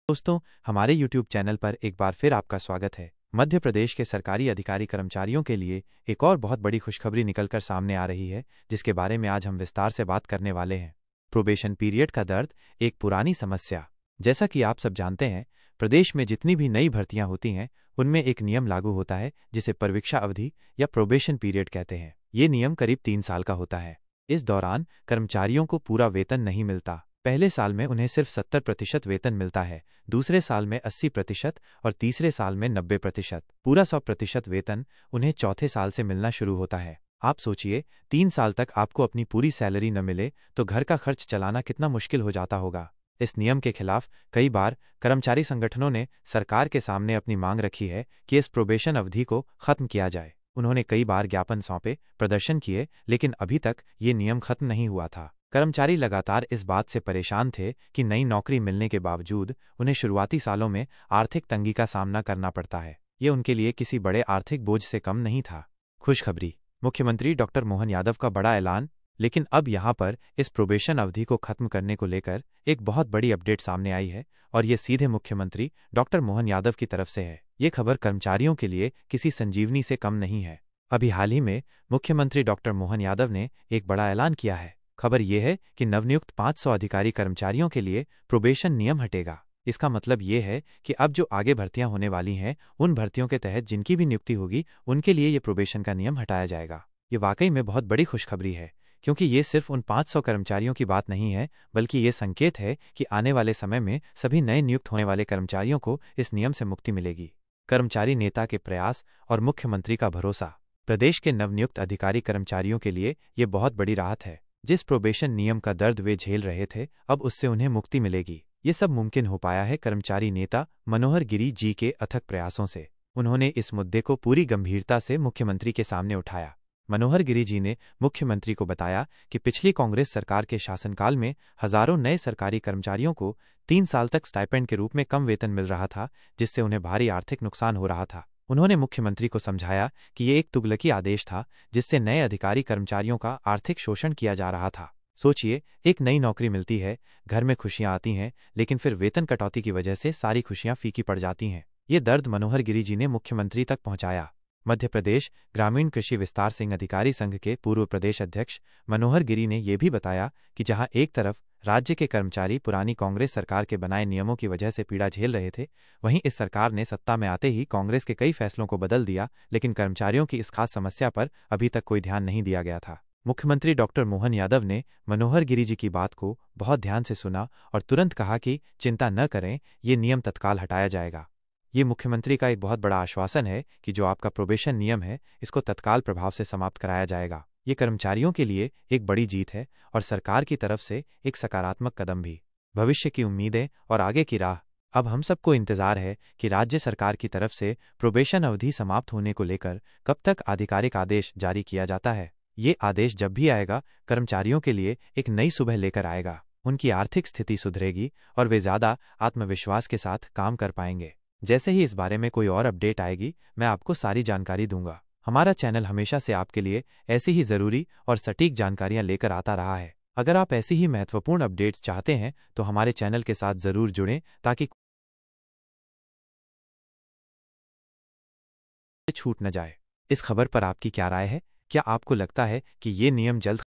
दोस्तों, हमारे YouTube channel पर एक बार फिर आपका स्वागत है। मध्य प्रदेश के सरकारी अधिकारी कर्मचारियों के लिए एक और बहुत बड़ी खुशखबरी निकलकर सामने आ रही है, जिसके बारे में आज हम विस्तार से बात करने वाले हैं। प्रोबेशन पीरियड का दर्द, एक पुरानी समस्या। जैसा कि आप सब जानते हैं, प्रदेश में जितनी भी नई भर्तियां होती हैं, उनमें एक नियम लागू होता है जिसे परिवीक्षा अवधि या प्रोबेशन पीरियड कहते हैं। ये नियम करीब 3 साल का होता है। इस दौरान कर्मचारियों को पूरा वेतन नहीं मिलता। पहले साल में उन्हें सिर्फ 70% वेतन मिलता है, दूसरे साल में 80% और तीसरे साल में 90%। पूरा 100% वेतन उन्हें चौथे साल से मिलना शुरू होता है। आप सोचिए, 3 साल तक आपको अपनी पूरी सैलरी न मिले तो घर का खर्च चलाना कितना मुश्किल हो जाता होगा। इस नियम के खिलाफ कई बार कर्मचारी संगठनों ने सरकार के सामने अपनी मांग रखी है कि इस प्रोबेशन अवधि को खत्म किया जाए। उन्होंने कई बार ज्ञापन सौंपे, प्रदर्शन किए, लेकिन अभी तक ये नियम खत्म नहीं हुआ था। कर्मचारी लगातार इस बात से परेशान थे कि नई नौकरी मिलने के बावजूद उन्हें शुरुआती सालों में आर्थिक तंगी का सामना करना पड़ता है। ये उनके लिए किसी बड़े आर्थिक बोझ से कम नहीं था। खुशखबरी, मुख्यमंत्री डॉक्टर मोहन यादव का बड़ा ऐलान। लेकिन अब यहाँ पर इस प्रोबेशन अवधि को खत्म करने को लेकर एक बहुत बड़ी अपडेट सामने आई है, और ये सीधे मुख्यमंत्री डॉक्टर मोहन यादव की तरफ से है। ये खबर कर्मचारियों के लिए किसी संजीवनी से कम नहीं है। अभी हाल ही में मुख्यमंत्री डॉक्टर मोहन यादव ने एक बड़ा ऐलान किया है। खबर यह है कि नवनियुक्त 500 अधिकारी कर्मचारियों के लिए प्रोबेशन नियम हटेगा। इसका मतलब ये है कि अब जो आगे भर्तियां होने वाली हैं, उन भर्तियों के तहत जिनकी भी नियुक्ति होगी, उनके लिए ये प्रोबेशन का नियम हटाया जाएगा। ये वाकई में बहुत बड़ी खुशखबरी है, क्योंकि ये सिर्फ उन 500 कर्मचारियों की बात नहीं है, बल्कि ये संकेत है कि आने वाले समय में सभी नए नियुक्त होने वाले कर्मचारियों को इस नियम से मुक्ति मिलेगी। कर्मचारी नेता के प्रयास और मुख्यमंत्री का भरोसा। प्रदेश के नवनियुक्त अधिकारी कर्मचारियों के लिए ये बहुत बड़ी राहत है। जिस प्रोबेशन नियम का दर्द वे झेल रहे थे, अब उससे उन्हें मुक्ति मिलेगी। ये सब मुमकिन हो पाया है कर्मचारी नेता मनोहर गिरि जी के अथक प्रयासों से। उन्होंने इस मुद्दे को पूरी गंभीरता से मुख्यमंत्री के सामने उठाया। मनोहर गिरि जी ने मुख्यमंत्री को बताया कि पिछली कांग्रेस सरकार के शासनकाल में हजारों नए सरकारी कर्मचारियों को 3 साल तक स्टाइपेंड के रूप में कम वेतन मिल रहा था, जिससे उन्हें भारी आर्थिक नुकसान हो रहा था। उन्होंने मुख्यमंत्री को समझाया कि ये एक तुगलकी आदेश था, जिससे नए अधिकारी कर्मचारियों का आर्थिक शोषण किया जा रहा था। सोचिए, एक नई नौकरी मिलती है, घर में खुशियां आती हैं, लेकिन फिर वेतन कटौती की वजह से सारी खुशियां फीकी पड़ जाती हैं। ये दर्द मनोहर गिरि जी ने मुख्यमंत्री तक पहुंचाया। मध्य प्रदेश ग्रामीण कृषि विस्तार संघ अधिकारी संघ के पूर्व प्रदेश अध्यक्ष मनोहर गिरि ने यह भी बताया कि जहां एक तरफ राज्य के कर्मचारी पुरानी कांग्रेस सरकार के बनाए नियमों की वजह से पीड़ा झेल रहे थे, वहीं इस सरकार ने सत्ता में आते ही कांग्रेस के कई फैसलों को बदल दिया, लेकिन कर्मचारियों की इस खास समस्या पर अभी तक कोई ध्यान नहीं दिया गया था। मुख्यमंत्री डॉक्टर मोहन यादव ने मनोहर गिरि जी की बात को बहुत ध्यान से सुना और तुरंत कहा कि चिंता न करें, ये नियम तत्काल हटाया जाएगा। ये मुख्यमंत्री का एक बहुत बड़ा आश्वासन है कि जो आपका प्रोबेशन नियम है, इसको तत्काल प्रभाव से समाप्त कराया जाएगा। ये कर्मचारियों के लिए एक बड़ी जीत है और सरकार की तरफ से एक सकारात्मक कदम भी। भविष्य की उम्मीदें और आगे की राह। अब हम सबको इंतजार है कि राज्य सरकार की तरफ से प्रोबेशन अवधि समाप्त होने को लेकर कब तक आधिकारिक आदेश जारी किया जाता है। ये आदेश जब भी आएगा, कर्मचारियों के लिए एक नई सुबह लेकर आएगा। उनकी आर्थिक स्थिति सुधरेगी और वे ज्यादा आत्मविश्वास के साथ काम कर पाएंगे। जैसे ही इस बारे में कोई और अपडेट आएगी, मैं आपको सारी जानकारी दूंगा। हमारा चैनल हमेशा से आपके लिए ऐसी ही जरूरी और सटीक जानकारियां लेकर आता रहा है। अगर आप ऐसी ही महत्वपूर्ण अपडेट्स चाहते हैं तो हमारे चैनल के साथ जरूर जुड़ें, ताकि छूट न जाए। इस खबर पर आपकी क्या राय है? क्या आपको लगता है कि ये नियम जल्द